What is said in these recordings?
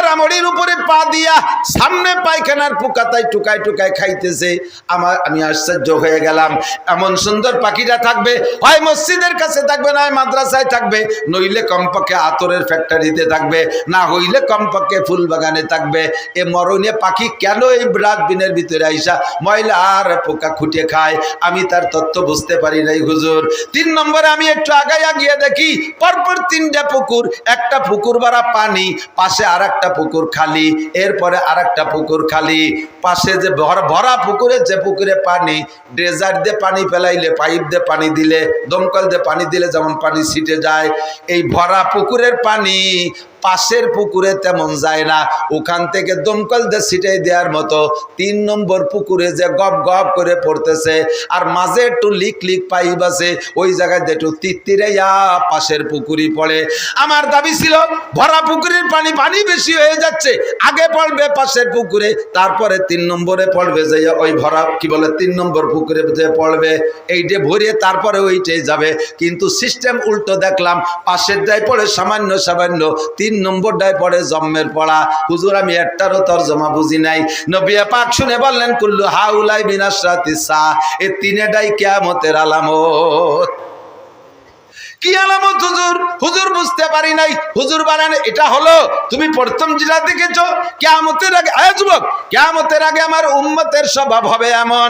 মরামরির উপরে পা দিয়া সামনে পায়খানার পোকাতায় টুকায় টুকায় খাইতেছে। আমি আশ্চর্য হয়ে গেলাম, এমন সুন্দর পাখিটা থাকবে হয় মসজিদের কাছে থাকবে, না হয় মাদ্রাসায় থাকবে, নইলে কমপক্ষে আতরের ফ্যাক্টরিতে থাকবে, না হইলে কমপক্ষে ফুল বাগানে থাকবে। এ মরণে পাখি কেন এই ডাস্টবিনের ভিতরে আইসা ময়লা আর পোকা খুঁটে খায়? আমি তার তত্ত্ব বুঝতে পারি নাই হুজুর। 3 নম্বরে আমি একটু আগাইয়া গিয়ে দেখি পরপর 3টা পুকুর, একটা পুকুর ভরা পানি, পাশে আর একটা পুকুর খালি, এরপরে আর একটা পুকুর খালি। পাশে যে ভরা পুকুরে, যে পুকুরে পানি, ড্রেজার দিয়ে পানি ফেলাইলে, পাইপ দিয়ে পানি দিলে, দমকল দিয়ে পানি দিলে যেমন পানি ছিটে যায়, এই ভরা পুকুরের পানি পাশের পুকুরে তেমন যায় না। ওখান থেকে দমকল দিয়ে ছিটাই দেওয়ার মতো 3 নম্বর পুকুরে যে গপ গপ করে পড়তেছে, আর মাঝে একটু লিক লিক পাইপ আছে, ওই জায়গায় একটু তিত্তিরাইয়া পাশের পুকুরি পড়ে। আমার দাবি ছিল ভরা পুকুরের পানি বেশি হয়ে যাচ্ছে, আগে পড়বে পাশের পুকুরে, তারপরে 3 নম্বরে পড়বে যে ওই ভরা কি বলে 3 নম্বর পুকুরে যে পড়বে, এইটে ভরিয়ে তারপরে ওইটাই যাবে। কিন্তু সিস্টেম উল্টো দেখলাম, পাশের ডায় পড়ে সামান্য সামান্য, 3 নম্বরটায় পড়ে জম্মের পড়া। হুজুর আমি একটারও তরজমা বুঝি নাই। নবী পাক শুনে বললেন কুল্লু হাউলাই বিনাশরাতিস সা, এই 3টাই কিয়ামতের আলামত। কি আলামত হুজুর? হুজুর বুঝতে পারি নাই। হুজুর বলেন এটা হলো তুমি প্রথম যেটা দেখেছো, কিয়ামতের আগে, যুবক, কিয়ামতের আগে আমার উম্মতের স্বভাব হবে এমন,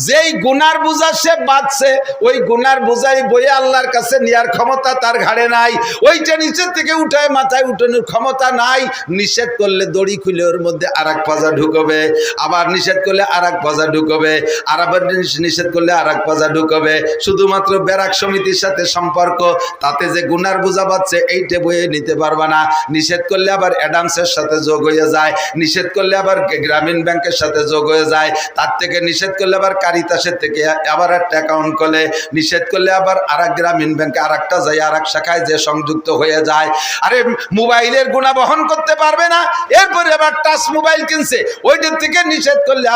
যেই গুনার বোঝা সে বাঁচছে, ওই গুনার বোঝাই বয়ে আল্লাহর কাছে নেওয়ার ক্ষমতা তার ঘাড়ে নাই। ওইটা নিচের থেকে উঠায় মাথায় উঠানোর ক্ষমতা নাই। নিষেধ করলে দড়ি খুলে ওর মধ্যে আর এক পাজা ঢুকবে, আবার নিষেধ করলে আর এক পাজা ঢুকবে, আর আবার নিষেধ করলে আর এক পাজা ঢুকবে। শুধুমাত্র ব্যারাক সমিতির সাথে সম্পর্ক, তাতে যে গুনার বোঝা পাচ্ছে এইটা বয়ে নিতে পারবে না। নিষেধ করলে আবার অ্যাডামসের সাথে যোগ হয়ে যায়, নিষেধ করলে আবার গ্রামীণ ব্যাংকের সাথে যোগ হয়ে যায়, তার থেকে নিষেধ করলে আবার কারিতাসের থেকে আবার একটা অ্যাকাউন্ট করলে, নিষেধ করলে আবার আর এক গ্রামীণ ব্যাংকে আর একটা যায়, আর এক শাখায় যে সংযুক্ত হয়ে যায়। আরে মোবাইলের গুণা বহন করতে পারবে না, এরপরে আবার টাচ মোবাইল কিনছে, ওইটার থেকে নিষেধ করলে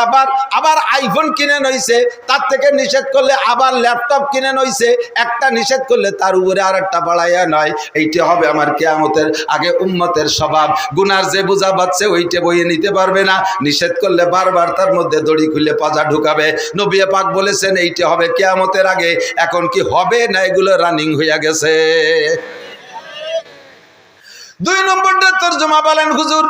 আবার আইফোন কিনে নইছে, তার থেকে নিষেধ করলে আবার ল্যাপটপ কিনে নইছে, একটা নিষেধ করলে তার উপরে আর একটা বাড়াইয়া নয়। এইটা হবে আমার কিয়ামতের আগে উম্মতের স্বভাব। গুনার যে বোঝা বাচ্ছে ওইটা বইয়ে নিতে পারবে না, নিষেধ করলে বারবার তার মধ্যে দড়ি খুলে পাজা ঢুকাবে। নবী পাক বলেছেন এইটা হবে কিয়ামতের আগে। এখন কি হবে না এগুলো রানিং হইয়া গেছে? 2 নম্বরটা তরজমা বলেন হুজুর।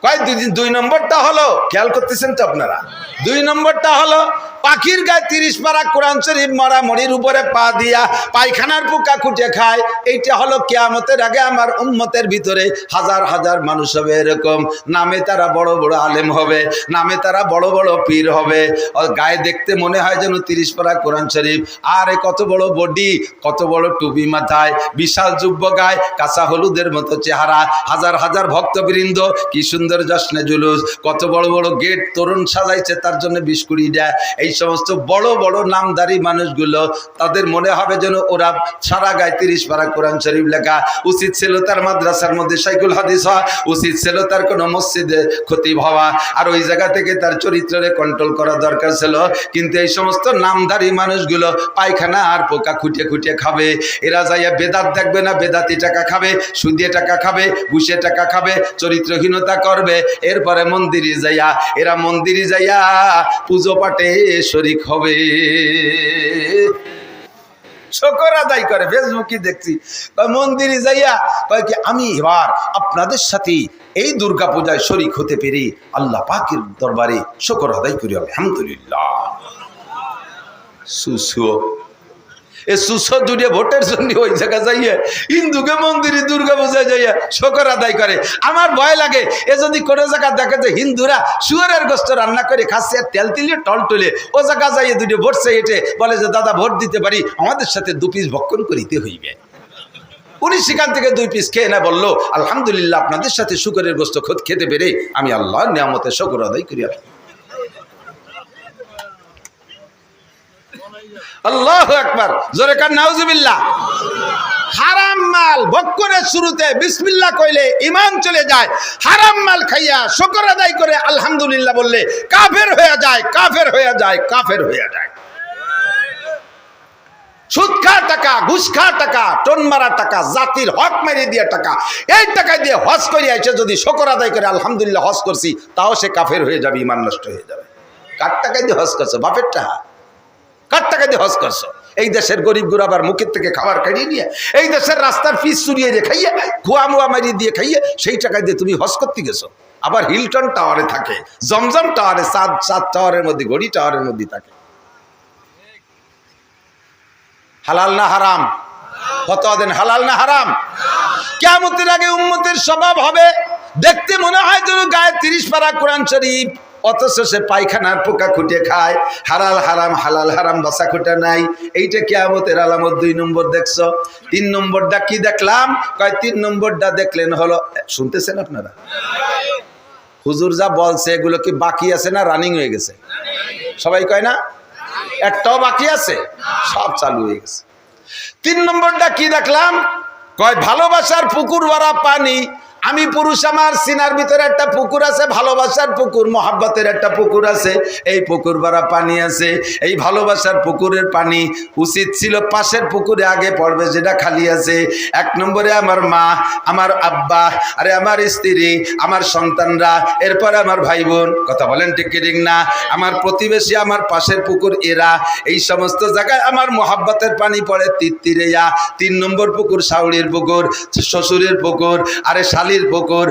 কয় 2 নম্বরটা হলো, খেয়াল করতেছেন তো আপনারা, 2 নম্বরটা হলো পাখির গায়ে 30 পারা কোরআন শরীফ মরামরির উপরে পা দিয়া পায়খানার পোকা খুঁটে খায়। এইটা হলো কিয়ামতের আগে আমার উম্মতের ভিতরে হাজার হাজার মানুষ হবে এরকম। নামে তারা বড় বড় আলেম হবে, নামে তারা বড় বড় পীর হবে, গায়ে দেখতে মনে হয় যেন 30 পারা কোরআন শরীফ, আর কত বড় বডি, কত বড় টুপি মাথায়, বিশাল যুব্য গায়ে, কাঁচা হলুদের মতো চেহারা, হাজার হাজার ভক্তবৃন্দ, কি সুন্দর জশ্নে জুলুস, কত বড় বড় গেট তরুণ সাজাইছে তার জন্য 20 কোটি দেয়। এই সমস্ত বড় বড় নামদারি মানুষগুলো, তাদের মনে হবে যেন ওরা সারা গায়ে 30 পারা কোরআন শরীফ লেখা। উচিত ছিল তার মাদ্রাসার মধ্যে শাইখুল হাদিস হওয়া, উচিত ছিল তার কোনো মসজিদে খতিব হওয়া, আর ওই জায়গা থেকে তার চরিত্রে কন্ট্রোল করা দরকার ছিল। কিন্তু এই সমস্ত নামদারি মানুষগুলো পায়খানা আর পোকা খুঁটে খুঁটে খাবে। এরা যাইয়া বেদাত দেখবে না, বেদাতি টাকা খাবে, সুদিয়ে টাকা খাবে, ঘুষে টাকা খাবে, চরিত্রহীনতা করবে। এরপরে মন্দিরে যাইয়া, এরা মন্দিরে যাইয়া পুজো পাঠে শরীক হবে, শুকর আদায় করে। ফেসবুকে দেখছি মন্দিরে যাইয়া কয় কি আমি এবার আপনাদের সাথে এই দুর্গা পূজায় শরীক হতে পেরে আল্লাহ পাকের দরবারে শুকর আদায় করি, আলহামদুলিল্লাহ। সুসু এ সুসো দুটো ভোটের জন্য ওই জায়গা যাইয়া হিন্দুকে মন্দিরে দুর্গা পূজায় যাইয়া শুকর আদায় করে। আমার ভয় লাগে, এ যদি কোনো জায়গা দেখে যে হিন্দুরা শুয়ারের গোস্ত রান্না করে খাচ্ছে আর তেল তিলিয়ে টল টলে, ও জায়গা যাইয়ে দুটো ভোট চাইতে বলে যে দাদা ভোট দিতে পারি, আমাদের সাথে 2 পিস ভক্ষণ করিতে হইবে। উনি সেখান থেকে 2 পিস খেয়ে না বললো আলহামদুলিল্লাহ আপনাদের সাথে শুকরের গোস্ত খেতে পেরে আমি আল্লাহর নিয়ামতে শুকর আদায় করি। আল্লাহু আকবার, জোরে কান নাউজুবিল্লাহ। হারাম মাল ভক্ষণের শুরুতে বিসমিল্লাহ কইলে ঈমান চলে যায়। হারাম মাল খাইয়া শুকর আদায় করে আলহামদুলিল্লাহ বললে কাফের হয়ে যায়, কাফের হয়ে যায়, কাফের হয়ে যায়। সুদ খা টাকা, ঘুষ খা টাকা, টোন মারা টাকা, জাতির হক মেরে দিয়ে টাকা, এই টাকা দিয়ে হজ করে এসে যদি শকর আদায় করে আলহামদুলিল্লাহ হজ করছি, তাও সে কাফের হয়ে যাবে, ইমান নষ্ট হয়ে যাবে। কার টাকা দিয়ে হজ করছো? বাপের টাকা। কার টাকা দিয়ে হজ করছো? এই দেশের গরিব গুরাবার মুখের থেকে খাবার খাইয়ে নিয়ে, এই দেশের রাস্তার ফিস চুরিয়ে দিয়ে খাইয়ে, খোয়া মুয়া মারিয়ে দিয়ে খাইয়ে, সেই টাকা দিয়ে তুমি হজ করতে গেছো। আবার হিলটন টাওয়ারে থাকে, জমজম টাওয়ারে, সাত টাওয়ারের মধ্যে, ঘড়ি টাওয়ারের মধ্যে থাকে। হালাল না হারাম? ফতোয়া দেন, হালাল না হারাম? কিয়ামতের আগে উম্মতের স্বভাব হবে, দেখতে মনে হয় যেন গায়ে 30 পারা কোরআন শরীফ, অথচ সে পায়খানার পোকা খুঁটে খায়। হালাল হারাম, হালাল হারাম বাসা খুঁটা নাই। এইটা কিয়ামতের আলামত। 2 নম্বর দেখছো। 3 নম্বরটা কি দেখলাম? কয় 3 নম্বরটা দেখলেন হলো, শুনতেছেন আপনারা? হুজুর যা বলছে এগুলো কি বাকি আছে না রানিং হয়ে গেছে? সবাই কয় না একটাও বাকি আছে, সব চালু হয়ে গেছে। 3 নম্বরটা কি দেখলাম? কয় ভালোবাসার পুকুর ভরা পানি। আমি পুরুষ, আমার সিনার ভিতরে একটা পুকুর আছে, ভালোবাসার পুকুর, মহাব্বতের একটা পুকুর আছে, এই পুকুর ভরা পানি আছে। এই ভালোবাসার পুকুরের পানি উচিত ছিল পাশের পুকুরে আগে পড়বে, যেটা খালি আছে। 1 নম্বরে আমার মা, আমার আব্বা, আরে আমার স্ত্রী, আমার সন্তানরা, এরপরে আমার ভাই বোন। কথা বলেন ঠিক কি ঠিক না? আমার প্রতিবেশী, আমার পাশের পুকুর এরা। এই সমস্ত জায়গায় আমার মহাব্বতের পানি পড়ে তিত্তিরেয়া। 3 নম্বর পুকুর শাওড়ির পুকুর, শ্বশুরের পুকুর, আরে শালির পুকুর,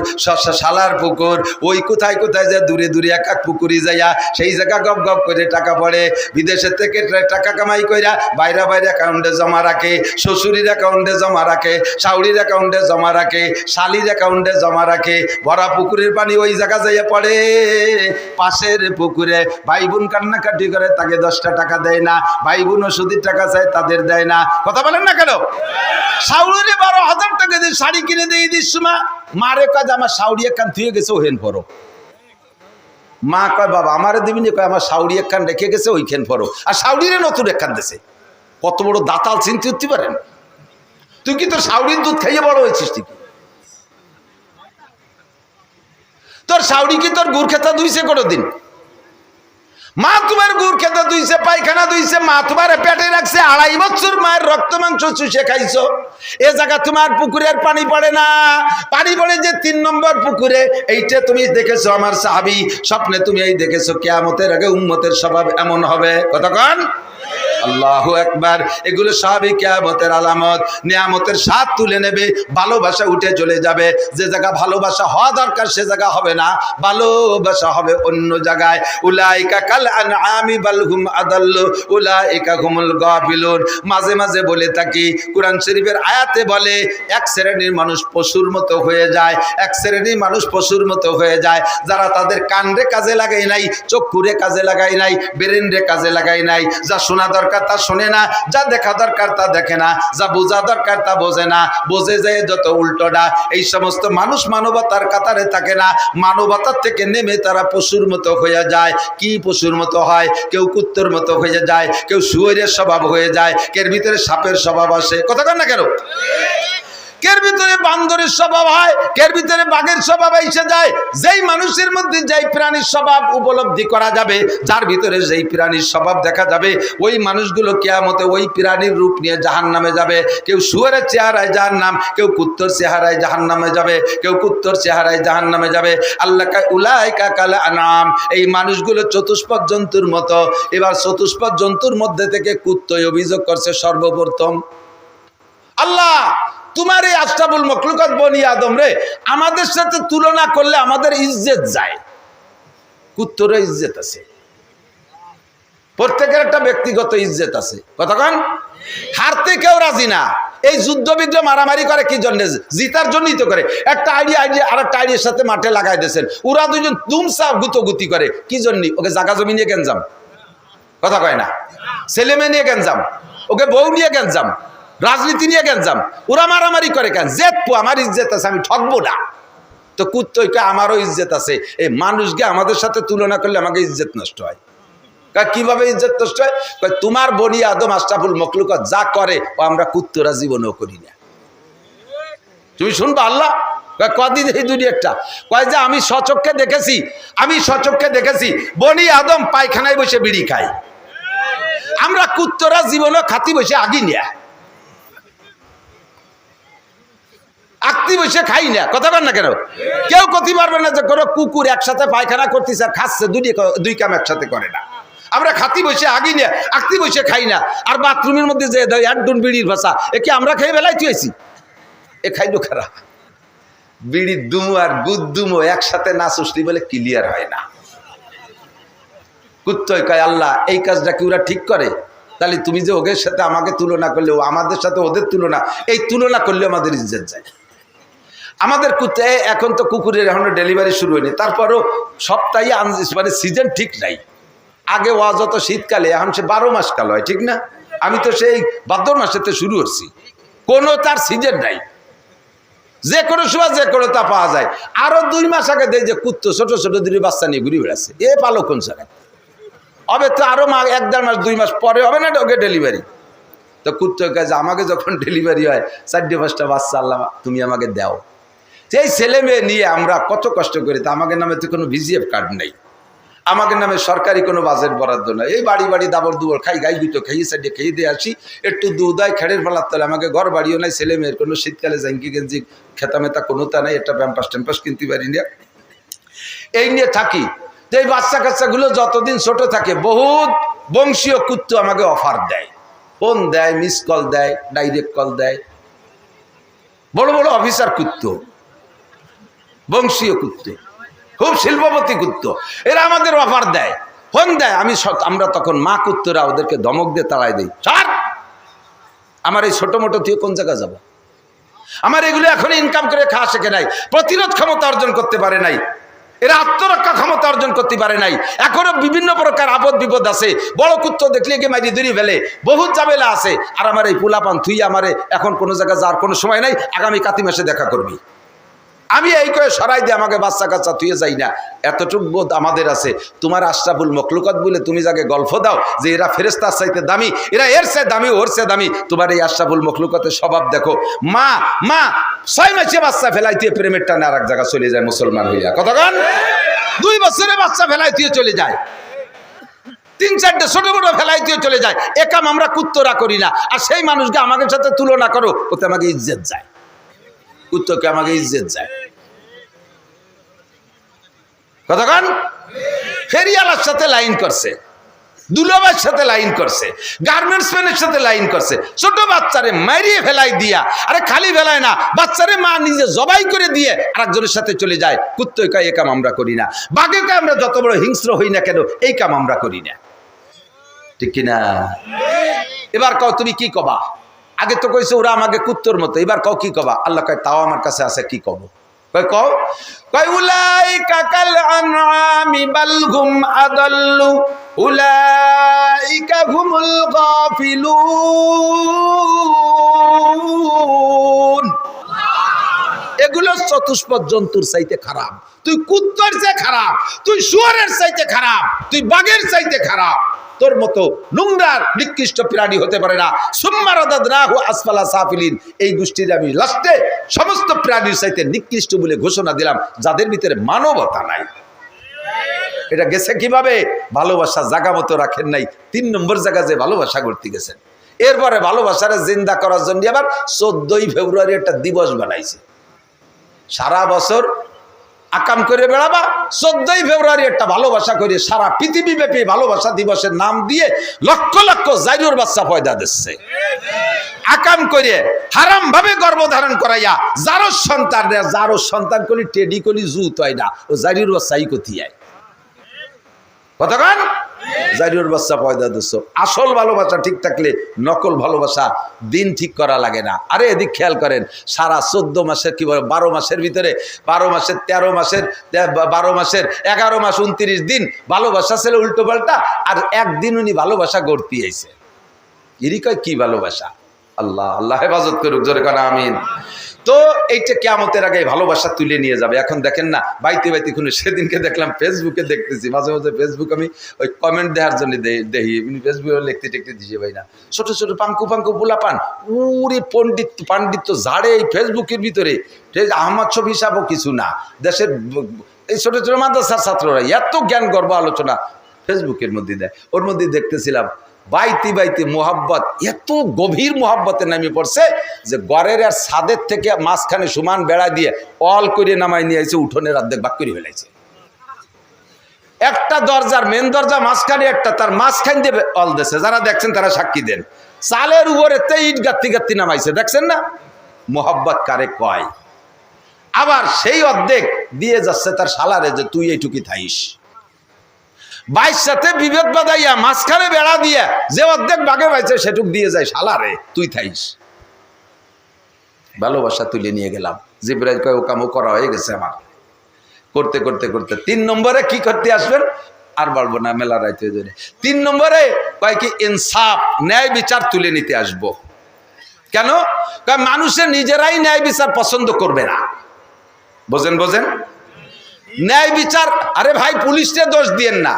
শালার পুকুর। ওই কোথায় কোথায় যায় দূরে দূরে এক এক পুকুরি যাইয়া সেই জায়গা গপ গপ করে টাকা পড়ে। বিদেশের থেকে টাকা কামাই কইরা বাইরে বাইরে অ্যাকাউন্টে জমা রাখে, শ্বশুরির অ্যাকাউন্টে জমা রাখে, শাওড়ির অ্যাকাউন্টে জমা রাখে, শালির অ্যাকাউন্টে জমা রাখে। ভরা পুকুরের পানি ওই জায়গা যাইয়া পড়ে পাশের পুকুরে। ভাই বোন কান্নাকাটি করে, তাকে 10টা টাকা দেয় না। ভাই বোন ওষুধের টাকা চায়, তাদের দেয় না। কথা বলেন না কেন? শাওড়িরে 12,000 টাকা দিয়ে শাড়ি কিনে দিয়ে দিস মা, মারে কাজ আমার শাওড়ি একখান থুয়ে গেছে, ওহেন পড়ো। মা কয় বাবা আমারে দিবিনি, কয় আমার শাওড়ি একখান রেখে গেছে, ওইখান পড়ো। আর শাওড়িরে নতুন একখান দিছে। কত বড় দাতাল চিন্তা করতে পারেন? তুই কি তোর শাওড়ির দুধ খাইয়ে বড় হয়েছিস? তুই তোর শাওড়ি কি তোর গুড় খেতা ধুইছে কোনোদিন? মা তোমার গুড় খেতে ধুইছে, পায়খানা ধুইছে, মা তোমার পেটে রাখছে, 2.5 বছর মায়ের রক্ত মাংস চুষে খাইছো। এ জায়গা তোমার পুকুরের পানি পড়ে না, পানি পড়ে যে 3 নম্বর পুকুরে। এইটা তুমি দেখেছো আমার সাহাবী, স্বপ্নে তুমি এই দেখেছো কিয়ামতের আগে উম্মতের স্বভাব এমন হবে। কতক্ষণ? আল্লাহু আকবার। এগুলো সবই কিয়ামতের আলামত। নিয়ামতের স্বাদ তুলে নেবে, ভালোবাসা উঠে চলে যাবে। যে জায়গা ভালোবাসা হওয়া দরকার সে জায়গা হবে না, ভালোবাসা হবে অন্য জায়গায়। উলাইকা কাল আনআমি বাল হুম আদাল্লু উলাইকা হুমুল গাফিলুন। মাঝে মাঝে বলে থাকি, কোরআন শরীফের আয়াতে বলে 1 শ্রেণীর মানুষ পশুর মতো হয়ে যায়, 1 শ্রেণীর মানুষ পশুর মতো হয়ে যায়, যারা তাদের কানরে কাজে লাগাই নাই, চক্ষুরে কাজে লাগাই নাই, ব্রেনরে কাজে লাগাই নাই। যা শোনা দরকার তা শোনে না, যা দেখা দরকার তা দেখে না, যা বোঝা দরকার তা বোঝে না, বোঝে যায় যত উল্টোটা। এই সমস্ত মানুষ মানবতার কাতারে থাকে না, মানবতার থেকে নেমে তারা পশুর মতো হয়ে যায়। কি পশুর মতো হয়? কেউ কুত্তর মতো হয়ে যায়, কেউ শুয়োরের স্বভাব হয়ে যায়, কের ভিতরে সাপের স্বভাব আসে। কথা কন না কেন? কের ভিতরে বান্দরের স্বভাব হয়, কের ভিতরে বাঘের স্বভাব এসে যায়। যেই মানুষের মধ্যে যেই প্রাণীর স্বভাব উপলব্ধি করা যাবে, যার ভিতরে যেই প্রাণীর স্বভাব দেখা যাবে, ওই মানুষগুলো কিয়ামতে ওই প্রাণীর রূপ নিয়ে জাহান্নামে যাবে। কেউ শুয়োরের চেহারায় জাহান্নাম, কেউ কুত্তর চেহারায় জাহান্নামে যাবে, কেউ কুত্তর চেহারায় জাহান্নামে যাবে। আল্লাহ উলাইকা কাল আনআম। এই মানুষগুলো চতুষ্পদ জন্তুর মতো। এবার চতুষ্পদ জন্তুর মধ্যে থেকে কুত্তই অভিযোগ করছে সর্বপ্রথম, আল্লাহ তোমার এই আশরাফুল মখলুকাত বনি আদম রে আমাদের সাথে তুলনা করলে আমাদের ইজ্জত যায়। কুত্তরের ইজ্জত আছে, প্রত্যেকের একটা ব্যক্তিগত ইজ্জত আছে। কতক্ষণ? হারতে কেউ রাজি না। এই যুদ্ধ বিগ্রহ মারামারি করে কি জন্য? জিতার জন্যই তো করে। একটা আইডিয়া আর একটা আইডিয়ার সাথে মাঠে লাগাই দিয়েছেন, ওরা দুজন দুমসা গুতোগুতি করে কি জন্য? ওকে জাগা জমি নিয়ে গেঞ্জাম, কথা কয় না, ছেলে মেয়ে নিয়ে গেঞ্জাম, ওকে বউ নিয়ে গেঞ্জাম, রাজনীতি নিয়ে গেঞ্জাম। ওরা মারামারি করে কেন? জেতপু আমার ইজ্জত আছে, আমি ঠকবো না। তো কুত্তইকে আমারও ইজ্জত আছে। এই মানুষকে আমাদের সাথে তুলনা করলে আমাকে ইজ্জত নষ্ট হয়। কিভাবে ইজ্জত নষ্ট হয়? তোমার বনি আদম আশরাফুল মখলুকাত যা করে ও আমরা কুত্তরা জীবনেও করি না। তুমি শুনবা আল্লাহ কদিন এই দুনিয়াটা কয় যে আমি সচক্ষে দেখেছি, আমি সচক্ষে দেখেছি বনি আদম পায়খানায় বসে বিড়ি খায়। আমরা কুত্তরা জীবনও খাতি বসে আগি নিয়া আকতি বসে খাই না, কথা বল না কেন? কেউ করতে পারবে না যে কোনো কুকুর একসাথে পায়খানা করতেছে আর খাচ্ছে, দুই কাম একসাথে করে না। আমরা খাতি বসে আগি না, আকতি বসে খাই না। আর বাথরুমের মধ্যে যে একডুন বিড়ির ভাষা, এ কি আমরা খেয়ে বেলায় তুইছি? এ খাইলো খারাপ। বিড়ির দুমো আর গুদ দুমো একসাথে না সুসলি বলে ক্লিয়ার হয় না। কুত্তই কয় আল্লাহ এই কাজটা কি ওরা ঠিক করে? তাহলে তুমি যে ওদের সাথে আমাকে তুলনা করলে, আমাদের সাথে ওদের তুলনা, এই তুলনা করলে আমাদের ইজ্জত যায়। আমাদের কুত্তে এখন তো কুকুরের এখনো ডেলিভারি শুরু হয়নি, তারপরও সপ্তাহে মানে সিজন ঠিক নাই। আগে ওয়া যত শীতকালে, এখন সে 12 মাস কাল হয়, ঠিক না? আমি তো সেই ভাদ্র মাসেতে শুরু করছি, কোনো তার সিজন নাই, যে কোনো সময় যে কোনো তা পাওয়া যায়। আরো 2 মাস আগে দেয় যে কুত্ত ছোট ছোট 2 বাচ্চা নিয়ে ঘুরে বেড়াচ্ছে, এ পালো কোন জায়গায় হবে? তো আরো 1-1.5 মাস 2 মাস পরে হবে না ওকে ডেলিভারি। তো কুত্তর কাছে আমাকে যখন ডেলিভারি হয় 4-5টা বাচ্চা আল্লাহ তুমি আমাকে দাও। সেই ছেলে মেয়ে নিয়ে আমরা কত কষ্ট করি। তা আমাদের নামে তো কোনো ভিজিএফ কার্ড নেই, আমাদের নামে সরকারি কোনো বাজেট বরাদ্দ নয়। এই বাড়ি বাড়ি দাবর দুবর খাই, গাই দুটো খাইয়ে সাইডে খেয়ে দিয়ে আসি, একটু দুধ হয় খেড়ের ফেলার তলে। আমাকে ঘর বাড়িও নাই, ছেলে মেয়ের কোনো শীতকালে জাঙ্কি গেঞ্জি খেতা মেতা কোনো তা নাই, একটা প্যাম্পাস ট্যাম্পাস কিনতে পারি না, এই নিয়ে থাকি। তো এই বাচ্চা কাচ্চাগুলো যতদিন ছোট থাকে, বহুত বংশীয় কুত্ত আমাকে অফার দেয়, ফোন দেয়, মিস কল দেয়, ডাইরেক্ট কল দেয়। বড় বড় অফিসার কুত্ত, বংশীয় কুত্ত, খুব শিল্পপতি কুত্ত, এরা আমাদের অফার দেয়, ফোন দেয়। আমরা তখন মা কুত্তরা ওদেরকে ধমক দিয়ে তাড়াই দিই, ছাড়, আমার এই ছোট মোটো তুই কোন জায়গায় যাবো? আমার এগুলো এখন ইনকাম করে খাওয়া শেখে নাই, প্রতিরোধ ক্ষমতা অর্জন করতে পারে নাই, এরা আত্মরক্ষা ক্ষমতা অর্জন করতে পারে নাই। এখনো বিভিন্ন প্রকার আপদ বিপদ আছে, বড় কুত্ত দেখলে গিয়ে মারি ধরি ফেলে, বহুত ঝামেলা আছে। আর আমার এই পোলাপান তুই আমারে এখন কোনো জায়গায় যাওয়ার কোনো সময় নাই, আগামী কাতি মাসে দেখা করবি। আমি এই কয়ে সরাই দিয়ে আমাকে বাচ্চা কাচ্চা তুই যাই না, এতটুক বোধ আমাদের আছে। তোমার আশরাফুল মখলুকাত বলে তুমি যাকে গল্প দাও যে এরা ফেরেশতার চাইতে দামি, এরা এর চেয়ে দামি, ওর চেয়ে দামি, তোমার এই আশরাফুল মখলুকাতের স্বভাব দেখো। মা 6 মাসে বাচ্চা ফেলাইতে প্রেমের টানে আর এক জায়গায় চলে যায় মুসলমান হইয়া, কতক্ষণ 2 বছরে বাচ্চা ফেলাইতে চলে যায়, 3-4টে ছোট বড় ফেলাইতে চলে যায়। এ কাম আমরা কুত্তরা করি না। আর সেই মানুষকে আমাদের সাথে তুলনা করো, ওতে আমাকে ইজ্জত যায়, কুত্তকে আমাকে ইজ্জত যায়, কতক্ষণ ফেরিয়ালার সাথে লাইন করছে, দুলাভাইয়ের সাথে লাইন করছে, গার্মেন্টস ম্যানের সাথে লাইন করছে, ছোট বাচ্চারে মারিয়ে ফেলাই দিয়া, আরে খালি ফেলায় না, বাচ্চারে মা নিজে জবাই করে দিয়ে আরেকজনের সাথে চলে যায়। কুত্তই কয় এই কাম আমরা করি না, বাঘে কয় আমরা যত বড় হিংস্র হই না কেন এই কাম আমরা করি না, ঠিক কিনা? এবার কও তুমি কি কবা? আগে তো কইছে ওরা আমাকে কুত্তর মতো, এবার কও কি কবা? আল্লাহ কয় তাও আমার কাছে আছে, কি কব? কও কয় উলাইকা কাল আনআমি বাল হুম আদাল্লু উলাইকা হুমুল গাফিলুন। এগুলো চতুষ্পদ জন্তুর চাইতে খারাপ, তুই কুত্তার চেয়ে খারাপ, তুই শুয়োরের চাইতে খারাপ, তুই বাঘের চাইতে খারাপ, তোর মতো নোংরার নিকৃষ্ট প্রাণী হতে পারে না। সুম্মা রাদাদনাহু আসফালা সাফিলিন, এই গোষ্ঠীর আমি লাস্টে সমস্ত প্রাণীর চাইতে নিকৃষ্ট বলে ঘোষণা দিলাম, যাদের ভিতরে মানবতা নাই। এটা গেছে কিভাবে? ভালোবাসা জায়গা মতো রাখেন নাই, 3 নম্বর জায়গা যে ভালোবাসা করতে গেছেন। এরপরে ভালোবাসারে জিন্দা করার জন্য আবার 14ই ফেব্রুয়ারি একটা দিবস বানাইছে, সারা বছর আকাম করে বেড়াবা, 14ই ফেব্রুয়ারি একটা ভালোবাসা করে সারা পৃথিবীব্যাপী ভালোবাসা দিবসের নাম দিয়ে লক্ষ লক্ষ জাইরুর বাচ্চা পয়দা দিচ্ছে, আকাম করে হারাম ভাবে গর্ভধারণ করাইয়া যারো সন্তান কলি টেডি কলি জুত হয় না, ও জাইরুর বাচ্চাই কোথায় কতক্ষণ জাইরুর বাচ্চা পয়দা দিচ্ছ। আসল ভালোবাসা ঠিক থাকলে নকল ভালোবাসা দিন ঠিক করা লাগে না। আরে এদিক খেয়াল করেন, সারা 14 মাসের কি বলে 12 মাসের ভিতরে 12 মাসের 13 মাসের 12 মাসের 11 মাস 29 দিন ভালোবাসা ছিল উল্টো পাল্টা, আর একদিন উনি ভালোবাসা গড়তে আইছে। এরই কয় কি ভালোবাসা? আল্লাহ আল্লাহ হেফাজত করুক, জোরে কানা আমিন। তো এইটা কিয়ামতের আগে ভালোবাসা তুলে নিয়ে যাবে। এখন দেখেন না বাইতে বাইতে কোনো, সেদিনকে দেখলাম ফেসবুকে দেখতেছি, মাঝে মাঝে ফেসবুক আমি ওই কমেন্ট দেওয়ার জন্য দেখি, ফেসবুকে লিখতে টেকতে দিছে ভাই না, ছোট ছোট পাঙ্কু পোলা পান, উরে পাণ্ডিত্য ঝাড়ে এই ফেসবুকের ভিতরে। আহমদ শফি সাহেবও কিছু না, দেশের এই ছোট ছোট মাদ্রাসার ছাত্ররা এত জ্ঞান গর্ব আলোচনা ফেসবুকের মধ্যে দেয়। ওর মধ্যে দেখতেছিলাম বাইতে বাইতে মোহাব্বত এত গভীর মোহাব্বতে নামে পড়ছে যে গড়ের আর ছাদের থেকে মাঝখানে সমান বেড়া দিয়ে অল করে নামাই নিয়ে আসছে, উঠোনের অর্ধেক বাক করে ফেলাইছে। একটা দরজার মেন দরজা মাঝখানে একটা, তার মাঝখান দিয়ে অল দিয়েছে। যারা দেখছেন তারা সাক্ষী দেন। চালের উপরে ইট গাত্তি গাত্তি নামাইছে, দেখছেন না? মোহাব্বত কারে কয়। আবার সেই অর্ধেক দিয়ে যাচ্ছে তার শালারে যে তুই এইটুকি থাইস। বাইর সাথে বিভেদ বাদাইয়া মাঝখানে বেড়া দিয়া যে অর্ধেক বাগে পাইছে সেটুক দিয়ে যায় শালারে তুই থাইস। ভালোবাসা তুলে নিয়ে গেলাম। জিবরাইল কয় ও কামও করা হয়ে গেছে আমার। করতে করতে করতে 3 নম্বরে কি করতে আসবেন আর বলবো না, মেলা রাইতে ধরে। 3 নম্বরে কয় কি ইনসাফ, ন্যায় বিচার তুলে নিতে আসব। কেন? মানুষের নিজেরাই ন্যায় বিচার পছন্দ করবে না। বোঝেন বোঝেন ন্যায় বিচার। আরে ভাই, পুলিশকে দোষ দিয়েন না।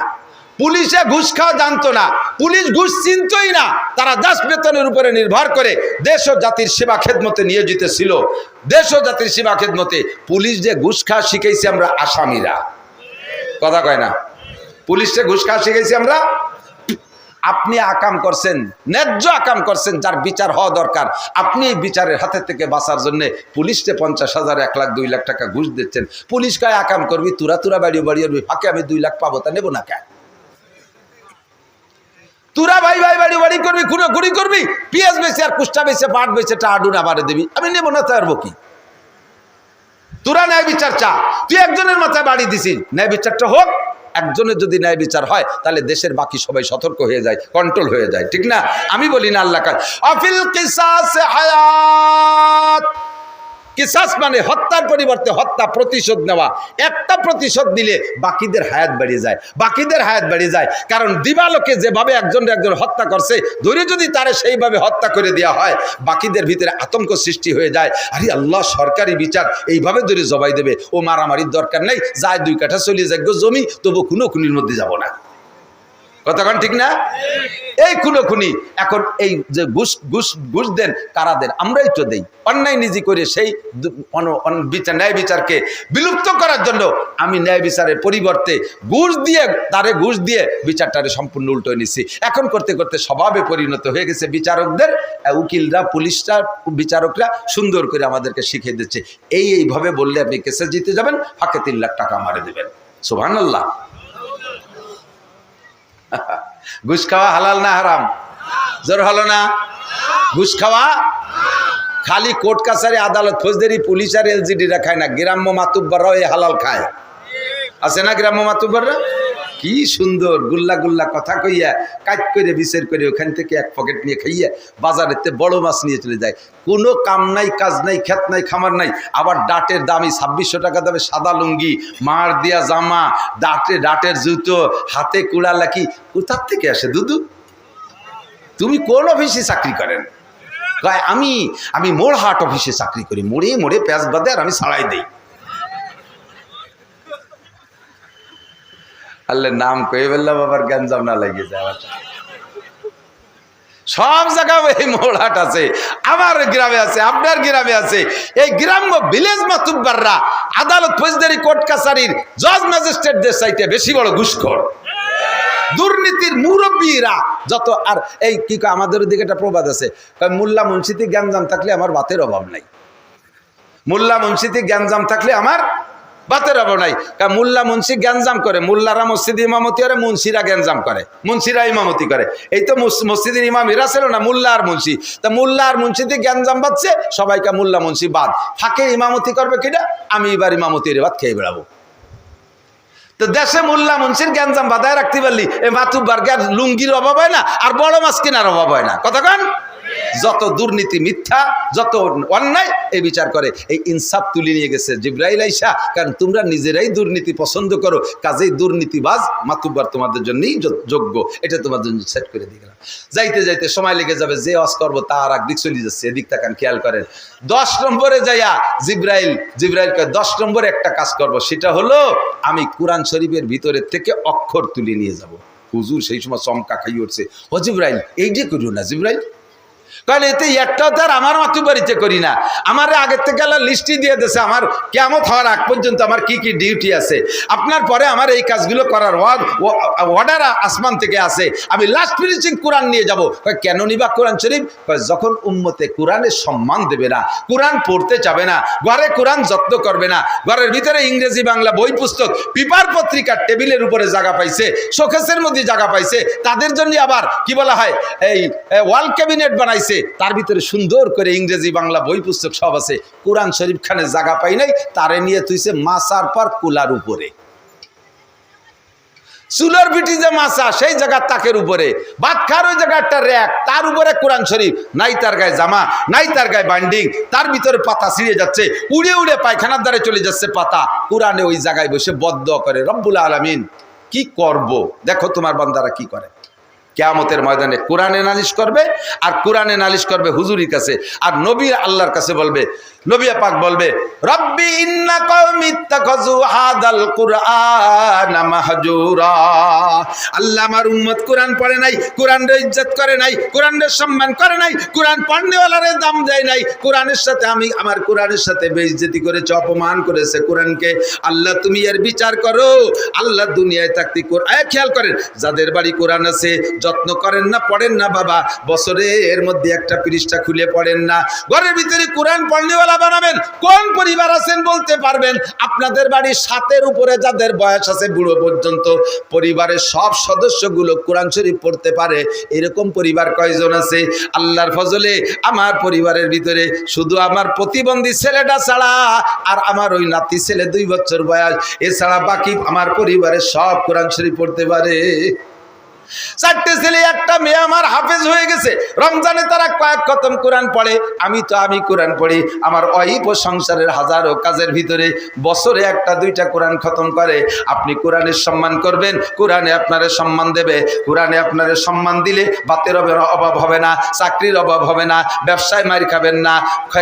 পুলিশে ঘুষ খাওয়া জানতো না, পুলিশ ঘুষ চিনতই না। তারা দাস বেতনের উপরে নির্ভর করে দেশ ও জাতির সেবা খেদমতে নিয়োজিত ছিল। দেশ ও জাতির সেবা খেদমতে পুলিশ যে ঘুষ খাওয়া শিখেছি আমরা আসামিরা। কথা কয় না? পুলিশে ঘুষ খাওয়া শিখেছি আমরা। আপনি আকাম করছেন, ন্যায্য আকাম করছেন, যার বিচার হওয়া দরকার। আপনি এই বিচারের হাতে থেকে বাঁচার জন্য পুলিশকে 50,000, 1 লাখ, 2 লাখ টাকা ঘুষ দিচ্ছেন। পুলিশ কয় আকাম করবি, তুরা তুরা বাড়িয়ে বাড়িয়ে ফাঁকে আমি 2 লাখ পাবো, তা নেবো না কেন? তুরা ভাই ভাই বাড়ি বাড়ি করবি, খুনোখুনি করবি, পেঁয়াজ বেছে আর কুষ্টা বেছে পাট বেছে টাডুন আবারে দিবি, আমি নেবো না। তারবো কি? তোরা ন্যায় বিচার চা। তুই একজনের মাথায় বাড়ি দিছিস, ন্যায় বিচারটা হোক। একজনের যদি ন্যায় বিচার হয় তাহলে দেশের বাকি সবাই সতর্ক হয়ে যায়, কন্ট্রোল হয়ে যায়, ঠিক না? আমি বলি না আল্লাহ আফিল কিসাস হায়াত। কিসাস মানে হত্যার পরিবর্তে হত্যা, প্রতিশোধ নেওয়া। একটা প্রতিশোধ দিলে বাকিদের হায়াত বেড়ে যায়, বাকিদের হায়াত বেড়ে যায়। কারণ দিবালোকে যেভাবে একজন হত্যা করছে, ধরে যদি তারে সেইভাবে হত্যা করে দেওয়া হয়, বাকিদের ভিতরে আতঙ্ক সৃষ্টি হয়ে যায়। আরে আল্লাহ, সরকারি বিচার এইভাবে ধরে জবাই দেবে, ও মারামারির দরকার নেই, যায় 2 কাঠা চলিয়ে যাক জমি, তবু খুনোখুনির মধ্যে যাব না। কতক্ষণ ঠিক না? এই খুনোখুনি এখন এই যে ঘুষ দেন, কারা দেন? আমরাই তো দেই। অন্যায় নিজে করে সেই ন্যায় বিচারকে বিলুপ্ত করার জন্য আমি ন্যায় বিচারের পরিবর্তে ঘুষ দিয়ে বিচারটারে সম্পূর্ণ উল্টো নিচ্ছি। এখন করতে করতে স্বভাবে পরিণত হয়ে গেছে। বিচারকদের, উকিলরা, পুলিশরা, বিচারকরা সুন্দর করে আমাদেরকে শিখিয়ে দিচ্ছে এইভাবে বললে আপনি কেসে জিতে যাবেন, ফাঁকে 3 লাখ টাকা মারে দেবেন। সুবহানাল্লাহ। ঘুষ খাওয়া হালাল না হারাম? জোর হলো না? ঘুষ খাওয়া খালি কোর্ট কাছারি, আদালত, ফৌজদারি, পুলিশ আর এলজিডিরা খায় না, গ্রাম্য মাতুব্বররাও এই হালাল খায়। আছে না গ্রাম্য মাতুব্বররা? কি সুন্দর গুল্লা গুল্লা কথা কইয়া কাজ করে বিচার করে ওখান থেকে 1 পকেট নিয়ে খাইয়া বাজারেতে বড় মাছ নিয়ে চলে যায়। কোনো কাম নাই, কাজ নাই, ক্ষেত নাই, খামার নাই। আবার ডাটের দামি 2600 টাকা দামে সাদা লুঙ্গি, মার দিয়া জামা, ডাটের জুতো, হাতে কুড়া লাকি। কোথার থেকে আসে দুদু? তুমি কোন অফিসে চাকরি করেন? আমি মোড়হাট অফিসে চাকরি করি, মোড়ে মোড়ে প্যাঁচ বাঁধে আর আমি ছাড়াই দেই। আল্লাহ নাম কয়ে বললাম, আবার গ্যাঞ্জাম না লেগে যায়। সব জায়গায় এই মোড়হাট আছে, আমার গ্রামে আছে, আপনার গ্রামে আছে। এই গ্রাম্য ভিলেজ মাতুব্বাররা আদালত, ফৌজদারি, কোর্ট কাছারির জজ ম্যাজিস্ট্রেটদের চাইতে বেশি বড় ঘুষখোর। দুর্নীতির মুরব্বীরা যত। আর এই কি আমাদের দিকে একটা প্রবাদ আছে, মোল্লা মুন্সিতে গ্যাঞ্জাম থাকলে আমার ভাতের অভাব নাই। মোল্লা মুন্সিতে গ্যাঞ্জাম থাকলে আমার ভাতের অভাব নাই। মোল্লা মুন্সি গ্যাঞ্জাম করে, মোল্লারা মসজিদে ইমামতি করে, মুন্সিরা গ্যাঞ্জাম করে, মুন্সিরা ইমামতি করে। এই তো মসজিদের ইমাম এরা ছিল না, মোল্লা আর মুন্সি। তা মোল্লা আর মুন্সিতে গ্যাঞ্জাম বাঁধছে, সবাইকে মোল্লা মুন্সি বাদ। ফাঁকে ইমামতি করবে কিনা? আমি এবার ইমামতির বাদ খেয়ে বেড়াবো। তো দেশে মোল্লা মুন্সির গ্যাঞ্জাম বাধায় রাখতে পারলি, এই মাতুব্বার লুঙ্গির অভাব হয় না, আর বড় মাছ কেনার অভাব হয় না। কতক্ষণ? যত দুর্নীতি, মিথ্যা, যত অন্যায় এই বিচার করে। এই ইনসাফ তুলে নিয়ে গেছে জিবরাইল আইসা। কারণ তোমরা নিজেরাই দুর্নীতি পছন্দ করো, কাজেই দুর্নীতিবাজ মাতুব্বার তোমাদের জন্যই যোগ্য। এটা তোমাদের জন্য সেট করে দিয়ে গেলাম। যাইতে যাইতে সময় লেগে যাবে, যে ওয়াজ করবো তার একদিক চলে যাচ্ছে, এদিক তাকান, খেয়াল করেন। 10 নম্বরে যাইয়া জিবরাইল 10 নম্বরে একটা কাজ করব, সেটা হলো আমি কোরআন শরীফের ভিতরের থেকে অক্ষর তুলে নিয়ে যাব। হুজুর সেই সময় চমকা খাই উঠছে, ও জিবরাইল এই যে করিও না জিবরাইল, কারণ এতে একটাও তার আমার মাতুবাড়িতে করি না, আমার আগের থেকে আল্লাহ লিস্টই দিয়ে দিয়েছে আমার কিয়ামত হওয়ার আগ পর্যন্ত আমার কি কি ডিউটি আছে, আপনার পরে আমার এই কাজগুলো করার অর্ডার আসমান থেকে আছে। আমি লাস্ট ফিনিশিং কোরআন নিয়ে যাব। কেন নিবা কোরআন শরীফ? যখন উম্মতে কোরআনের সম্মান দেবে না, কোরআন পড়তে যাবে না, ঘরে কোরআন যত্ন করবে না, ঘরের ভিতরে ইংরেজি বাংলা বই পুস্তক পেপার পত্রিকার টেবিলের উপরে জায়গা পাইছে, শোকেসের মধ্যে জায়গা পাইছে, তাদের জন্য আবার কি বলা হয় এই ওয়াল ক্যাবিনেট বানাইছে, তার ভিতরে সুন্দর করে ইংরেজি বাংলা বই পুস্তক সব আছে, কোরআন শরীফ খানে জায়গা পাই নাই, তারে নিয়ে তুইছে মাছার পর কুলার উপরে, চুলার বিটি যে মাছা সেই জায়গার তাকের উপরে, ভাত খাওয়ার ওই জায়গায় একটা র্যাক, তার উপরে কোরআন শরীফ, নাই তার গায়ে জামা, নাই তার গায়ে বাইন্ডিং, তার ভিতরে পাতা ছিঁড়ে যাচ্ছে, উড়ে উড়ে পায়খানার দ্বারে চলে যাচ্ছে পাতা, কোরআনে ওই জায়গায় বসে বদদোয়া করে। রব্বুল আলামিন কি করব, দেখো তোমার বান্দারা কি করে। কিয়ামতের ময়দানে কোরআনে নালিশ করবে, আর কোরআনে নালিশ করবে হুজুরির কাছে, আর নবী আল্লাহর কাছে বলবে, নবী পাক বলবে রব্বি ইন্না কওমি ইত্তাখাযু হাদাল কুরআনা মাহজুরা। আল্লাহ আমার উম্মত কোরআন পড়ে নাই, কোরআনের ইজ্জত করে নাই, কোরআনের সম্মান করে নাই, কোরআন পড়নেওয়ালারে দাম দেয় নাই, কোরআনের সাথে আমি আমার কোরআনের সাথে বেইজ্জতি করেছে, অপমান করেছে কোরআনকে। আল্লাহ তুমি এর বিচার করো। আল্লাহ দুনিয়ায় থাকতে খেয়াল করেন, যাদের বাড়ি কোরআন আছে যত্ন করেন না, পড়েন না বাবা, বছরে এর মধ্যে একটা পৃষ্ঠা খুলে পড়েন না, ঘরের ভিতরে কোরআন পড়নেওয়ালা বানাবেন। কোন পরিবার আছেন বলতে পারবেন? আপনাদের বাড়ির 7-এর উপরে যাদের বয়স আছে বুড়ো পর্যন্ত, পরিবারের সব সদস্যগুলো কোরআন শরীফ পড়তে পারে, এরকম পরিবার কয়জন আছে? আল্লাহর ফজলে আমার পরিবারের ভিতরে শুধু আমার প্রতিবন্ধী ছেলেটা ছাড়া আর আমার ওই নাতি ছেলে 2 বছর বয়স, এছাড়া বাকি আমার পরিবারের সব কোরআন শরীফ পড়তে পারে। 4টে ছেলে 1টা মেয়ে আমার হাফেজ হয়ে গেছে, রমজানে তারা কয়েক খতম কোরআন পড়ে, আমি কোরআন পড়ি। আমার ওয়াইফ ও সংসারের হাজারো কাজের ভিতরে বছরে 1-2টা কোরআন খতম করে। আপনি কোরআনের সম্মান করবেন, কোরআনে আপনারে সম্মান দেবে। কোরআনে আপনারে সম্মান দিলে ভাতের অভাব হবে না, চাকরির অভাব হবে না, ব্যবসায় মার খাবেন না,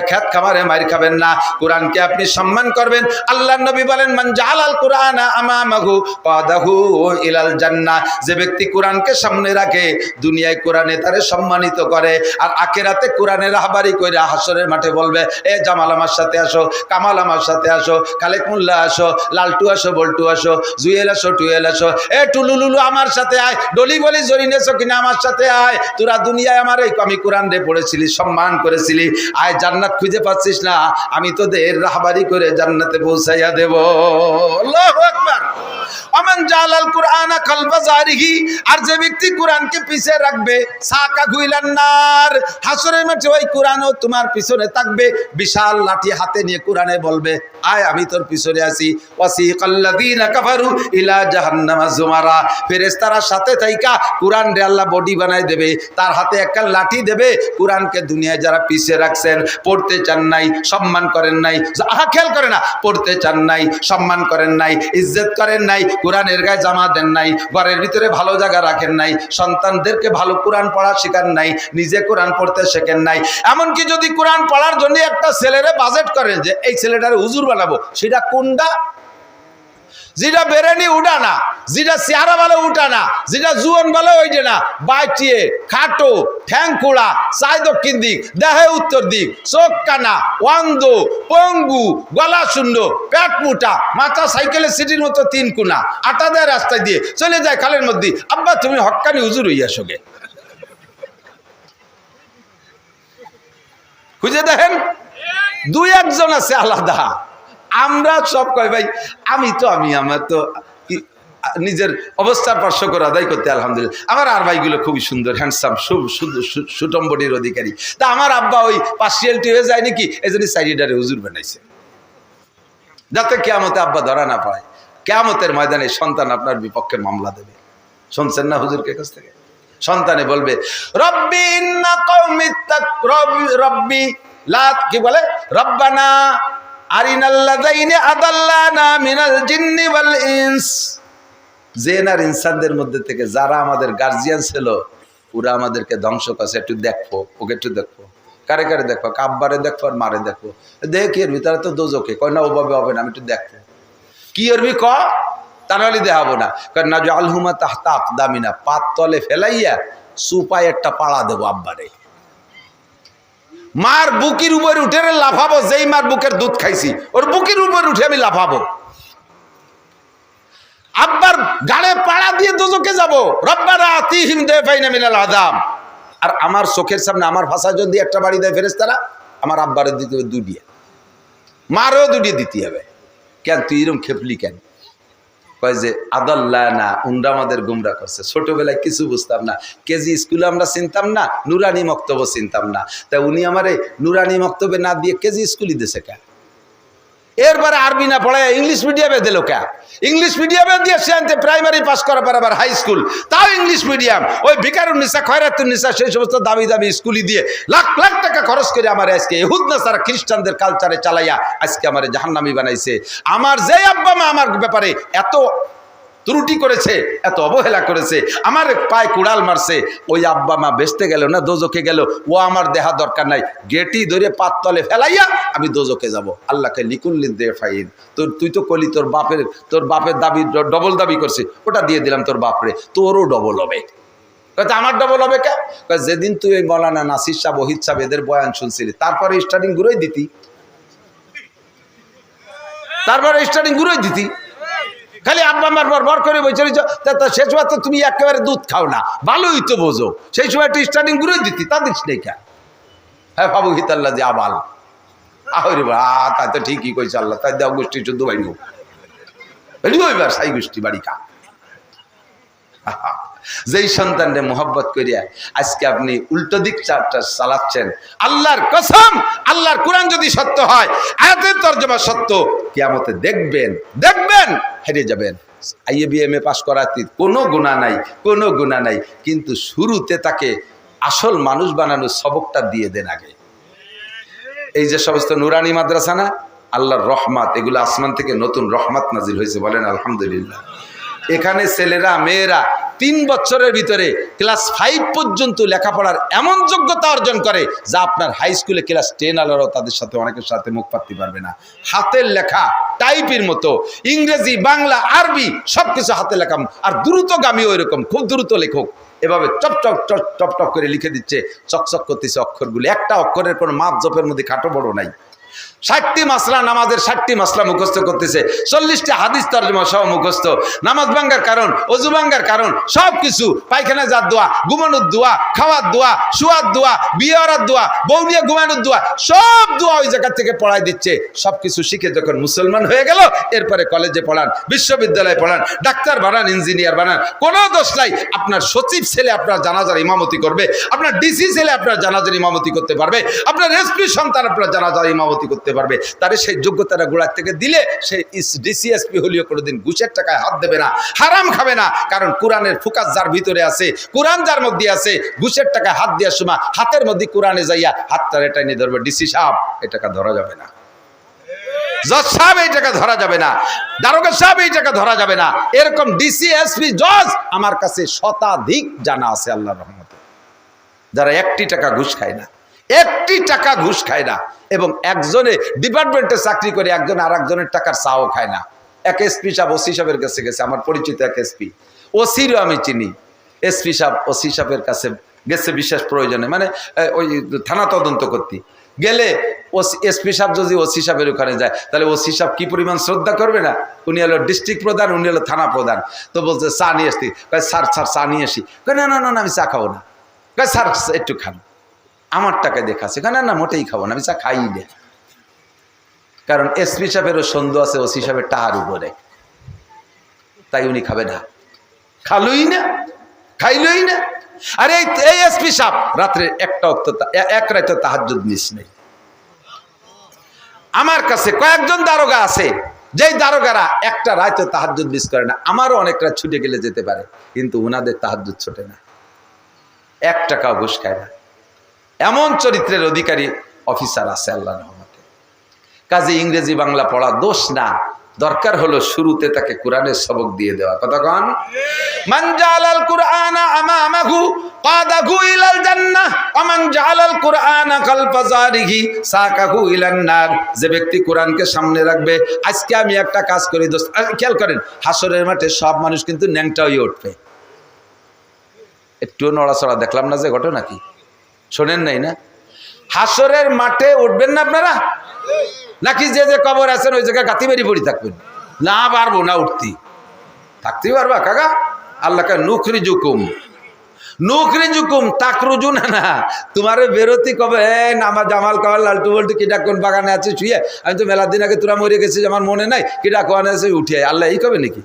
খেত খামারে মার খাবেন না। কোরআনকে আপনি সম্মান করবেন। আল্লাহর নবী বলেন মান জাআলাল কুরআনা আমামাহু কাদাহু ইলাল জান্নাহ। যে ব্যক্তি কোরআনকে সামনে রাখে, দুনিয়ায় কোরআনে তারে সম্মানিত করে, আর আখিরাতে কোরআনের রাহবারি কইরা হাসরের মাঠে বলবে এ জামাল আমার সাথে আসো, কামাল আমার সাথে আসো, খালেক মোল্লা আসো, লালটু আসো, বল্টু আসো, জুয়েল আসো, টুয়েল আসো, এ টুলুলুলু আমার সাথে আয়, ডলি বলি জরিনেছো কিনা আমার সাথে আয়। তোরা দুনিয়ায় আমার এই আমি কোরআন রে পড়েছিলি, সম্মান করেছিলি, আয় জান্নাত খুঁজে পাচ্ছিস না, আমি তোদের রাহবারি করে জান্নাতে পৌঁছাইয়া দেব। আল্লাহু আকবার। আমান জালাল কুরআনা কালবা জারিহি, আর যে ব্যক্তি কোরআনকে পিছে রাখবে, সাকা গুইলান নার, হাসরের মাঠে ওই কোরআনও তোমার পিছনে থাকবে, বিশাল লাঠি হাতে নিয়ে কোরআনে বলবে আয় আমি তোর পিছনে আছি। ওয়াসিকাল্লাযীনা কাফারু ইলা জাহান্নামা যুমারা, ফেরেশতারা সাথে থাইকা কোরআন রে আল্লাহ বডি বানাই দেবে, তার হাতে একটা লাঠি দেবে। কোরআনকে দুনিয়ায় যারা পিছে রাখছেন, পড়তে চান নাই, সম্মান করেন নাই, খেয়াল করে না, পড়তে চান নাই, সম্মান করেন নাই, ইজ্জত করেন নাই, কোরআনের গায়ে জামা দেন নাই, ঘরের ভিতরে ভালো জায়গা রাখেন নাই, সন্তানদেরকে ভালো কোরআন পড়া শেখান নাই, নিজে কোরআন পড়তে শেখেন নাই। এমনকি যদি কোরআন পড়ার জন্য একটা ছেলেরে বাজেট করেন যে এই ছেলেটারে হুজুর বানাবো, সেটা কোনটা? যেটা বেরেনি উঠা না, যেটা চেহারা ভালো উঠা না, যেটা জুয়ন ভালো ওইটা না, বাইটিয়ে খাটো, ঠ্যাং খোড়া, চাই দক্ষিণ দিক, দেহে উত্তর দিক, চোখ কানা, অন্ধ, পঙ্গু, গলা শূন্য, পেট মুটা, মাথা সাইকেলের সিটির মতো 3 কোনা, আটা দেয় রাস্তায় দিয়ে চলে যায় খালের মধ্যে। আব্বা তুমি হক্কানি হুজুর হইয়া সঙ্গে খুঁজে দেখেন, 2-1 জন আছে আলাদা। আমরা সব কয় ভাই আমি আমার তো নিজের অবস্থার পার্শ্ব করে আদায় করতে আলহামদুলিল্লাহ। আমার আর ভাইগুলো খুবই সুন্দর, হ্যান্ডসাম, সুটম্বডির অধিকারী। তা আমার আব্বা ওই পার্সিয়ালিটি হয়ে যায় নাকি, এই জন্য সাইডারে হুজুর বানাইছে, যাতে কিয়ামতে আব্বা ধরা না পায়। কিয়ামতের ময়দানে সন্তান আপনার বিপক্ষে মামলা দেবে। শুনছেন না হুজুরকে কাছ থেকে? সন্তানে বলবে রব্বি ইন্না কওমি রব্বি লা, কি বলে, রব্বানা আরিনাল্লাযাইনি আদাল্লানা মিনাল জিন্নি ওয়াল ইনস। জিন আর ইনসানদের মধ্যে থেকে যারা আমাদের গার্জিয়ান ছিল, ওরা আমাদেরকে ধ্বংস করছে। একটু দেখো, ওকে একটু দেখো, কারে কারে দেখো, আব্বারে দেখো আর মারে দেখো, দেখি এর ভিতরে তো দোজকে কয় না, ওভাবে হবে না, আমি একটু দেখো কি করবি ক, তা নাহলে দেখাবো না। কারণ না যে আলহুমা তাহতা আকদামিনা, পাত তলে ফেলাইয়া সুপায় একটা পাড়া দেবো আব্বারে। মার বুকের উপর উঠে লাফাবো, যেই মার বুকের দুধ খাইছি ওর বুকের উপর উঠে আমি লাফাবো। আব্বার গাড়ে পাড়া দিয়ে দোজকে যাব, রব্বানা আতিহিম দাইফাইনা মিনাল আযাব। আর আমার চোখের সামনে আমার ভাষা যদি একটা বাড়ি দেয় ফেরেশতারা, আমার আব্বারে দিতে হবে দুটিয়ে, মারও দুটিয়ে দিতে হবে। কেন তুই এরকম খেপলি কেন? কয় যে আদাল্লানা, উনরা আমাদের গুমরা করছে। ছোটবেলায় কিছু বুঝতাম না, কেজি স্কুলে আমরা চিনতাম না, নুরানি মক্তব্য চিনতাম না, তা উনি আমারে নুরানি মক্তব্যে না দিয়ে কেজি স্কুলই দিয়েছে কেন? এরপরে আরবি না পড়ায় ইংলিশ মিডিয়ামে দিল কে? ইংলিশ মিডিয়ামে দিয়ে সে আনতে প্রাইমারি পাস করার পর আবার হাই স্কুল, তাও ইংলিশ মিডিয়াম। ওই ভিকারুন্নিসা, খয়রাতুন্নিসা, সেই সমস্ত দামি দামি স্কুলই দিয়ে লাখ লাখ টাকা খরচ করে আমার আজকে ইহুদ নাসারা খ্রিস্টানদের কালচারে চালাইয়া আজকে আমার জাহান্নামী বানাইছে। আমার যে আব্বা মা আমার ব্যাপারে এত ত্রুটি করেছে, এত অবহেলা করেছে, আমার পায়ে কুড়াল মারছে, ওই আব্বা মা বেচতে গেল না দোজকে গেল, ও আমার দেহা দরকার নাই, গেটি ধরে পাততলে ফেলাইয়া আমি দোজকে যাব। আল্লাহকে লিকুল্লিন দে ফাইন, তুই তো কলি তোর বাপের দাবি ডবল দাবি করছে, ওটা দিয়ে দিলাম তোর বাপরে, তোরও ডবল হবে। আমার ডবল হবে কে? যেদিন তুই ওই মৌলানা নাসির সাহেব, ওহিদ সাহেব এদের বয়ান শুনছিলি, তারপরে স্টার্টিং গুঁড়োই দিতি, খালি আব্বা আমার বর করে বসে সে সময় তো তুমি একেবারে দুধ খাও না, ভালোই তো বোঝো, সেই সময় একটু স্টার্টিং গুঁড়োই দিতি, তা দিস নেই কেন? হ্যাঁ বাবু হিতাল্লা যে আবাল আহরে বা, তাই তো ঠিকই কইছে আল্লাহ, তাই দেওয়া গোষ্ঠী চোদ্দ বাইনি এবার সাই গোষ্ঠী বাড়ি কা। যেই সন্তানরে মোহব্বত করিয়া আজকে আপনি উল্টো দিক চারটা চালাচ্ছেন, আল্লাহর কসম, আল্লাহর কোরআন যদি সত্য হয়, আয়াতের তরজমা সত্য, কিয়ামতে দেখবেন হেরে যাবেন। IABM পাস করাতে কোনো গুনাহ নাই, কোনো গুনাহ নাই, কিন্তু শুরুতে তাকে আসল মানুষ বানানোর সবকটা দিয়ে দেন আগে। এই যে সমস্ত নুরানি মাদ্রাসা না, আল্লাহর রহমত, এগুলো আসমান থেকে নতুন রহমত নাজিল হয়েছে, বলেন আলহামদুলিল্লাহ। এখানে ছেলেরা মেয়েরা 3 বছরের ভিতরে ক্লাস 5 পর্যন্ত লেখাপড়ার এমন যোগ্যতা অর্জন করে যা আপনার হাই স্কুলে ক্লাস 10 আলারও তাদের সাথে অনেকের সাথে মুখ পাততে পারবে না। হাতের লেখা টাইপের মতো, ইংরেজি, বাংলা, আরবি সবকিছু হাতে লেখা, আর দ্রুতগামী ওই রকম, খুব দ্রুত লেখক, এভাবে top top top top top করে লিখে দিচ্ছে, চকচক করতেছে অক্ষরগুলি, একটা অক্ষরের কোনো মাপ জপের মধ্যে খাটো বড় নাই। 60টি মাসলা, নামাজের 60টি মাসলা মুখস্থ করতেছে, 40টি হাদিস তরজমা সহ মুখস্থ, নামাজ ভাঙ্গার কারণ, অজু ভাঙ্গার কারণ, সব কিছু, পায়খানা যার দোয়া, ঘুমানোর দোয়া, খাওয়ার দোয়া, শোয়ার দোয়া, বিয়ে হওয়ার দোয়া, বউ নিয়ে ঘুমানোর দোয়া, সব দোয়া ওই জায়গা থেকে পড়াই দিচ্ছে। সব কিছু শিখে যখন মুসলমান হয়ে গেল, এরপরে কলেজে পড়ান, বিশ্ববিদ্যালয়ে পড়ান, ডাক্তার বানান, ইঞ্জিনিয়ার বানান, কোনো দোষ নাই। আপনার সচিব ছেলে আপনার জানাজার ইমামতি করবে, আপনার ডিসি ছেলে আপনার জানাজার ইমামতি করতে পারবে, আপনার এসপি সন্তান আপনার জানাজার ইমামতি করতে পারবে। তারে সেই যোগ্যতাটা গোড়ার থেকে দিলে সে ডিসিএসপি হলেও কোনোদিন ঘুষের টাকায় হাত দেবে না, হারাম খাবে না। কারণ কোরআনের ফোকাস যার ভিতরে আছে, কোরআন যার মধ্যে আছে, ঘুষের টাকায় হাত দেওয়ার সময় হাতের মধ্যে কোরআনে যাইয়া হাতটা এটাই নিয়ে ধরবে। ডিসি সাহেব, এই টাকা ধরা যাবে না, জজ সাহেব এই টাকা ধরা যাবে না, দারোগা সাহেব এই টাকা ধরা যাবে না। এরকম ডিসিএসপি জজ আমার কাছে শতাধিক জানা আছে আল্লাহর রহমতে, যারা 1টি টাকা ঘুষ খায় না, 1টি টাকা ঘুষ খায় না, এবং একজনে ডিপার্টমেন্টে চাকরি করে, একজন আর একজনের টাকার চাও খায় না। এক এসপি সাহেব ওসি সাহেবের কাছে গেছে, আমার পরিচিত এক এসপি, ওসিরও আমি চিনি, এসপি সাহেব ওসি সাহেবের কাছে গেছে বিশেষ প্রয়োজনে, মানে ওই থানা তদন্ত করতে গেলে এসপি সাহেব যদি ওসি সাহেবের ওখানে যায়, তাহলে ওসি সাহেব কি পরিমাণ শ্রদ্ধা করবে না। উনি হলো ডিস্ট্রিক্ট প্রধান, উনি হলো থানা প্রধান। তো বলছে চা নিয়ে আসতি, স্যার চা নিয়ে আসি, না না না আমি চা খাবো না, স্যার একটু খান, আমার টাকায় দেখাচ্ছে, না মোটেই খাবো না, আমি চা খাই না। কারণ এসপি সাহেবেরও সন্দেহ আছে ওসি সাহেবের টাকার উপরে, তাই উনি খাবে না, খাইলই না। আরে এই এসপি সাহেব রাত্রে এক রাতে তাহাজ্জুদ মিস নেই। আমার কাছে কয়েকজন দারোগা আছে, যেই দারোগারা একটা রাতে তাহাজ্জুদ মিস করে না। আমারও অনেক রাত ছুটে গেলে যেতে পারে, কিন্তু উনাদের তাহাজ্জুদ ছোটে না, 1 টাকাও ঘুষ খায় না। এমন চরিত্রের অধিকারী অফিসার আছে আল্লাহর রহমতে। কাজে ইংরেজি বাংলা পড়া দোষ না, দরকার হলো শুরুতে তাকে কোরআনের সবক দিয়ে দেওয়া। কথা কন, মান জালাল কুরআনা আমামাহু কাদাহু ইলাল জান্নাহ ওয়া মান জালাল কুরআনা খালফা যারিহি সাকাহু ইলান নার। যে ব্যক্তি কোরআনকে সামনে রাখবে, আজকে আমি একটা কাজ করি দোস্ত, খেয়াল করেন, হাসরের মাঠে সব মানুষ কিন্তু ন্যাংটা হয়ে উঠবে। একটু নড়াচড়া দেখলাম না যে ঘটনা কি শোনেন নাই না? হাসরের মাঠে উঠবেন না আপনারা, নাকি যে যে কবর আছেন ওই জায়গায় গাতি মেরি পড়ি থাকবেন? না, পারবো না উঠতি, থাকতেই পারবা কাকা? আল্লাহকে নুকরি জুকুম তাকরুজু না, তোমারে বেরোতি কবে নামা জামাল কামাল লালটু বল্টু কিটা কোন বাগানে আছে শুয়ে, আমি তো মেলা দিন আগে তোরা মরে গেছিস আমার মনে নাই, কিটা কোয়ানে আছে উঠিয়ে, আল্লাহ এই কবে নাকি?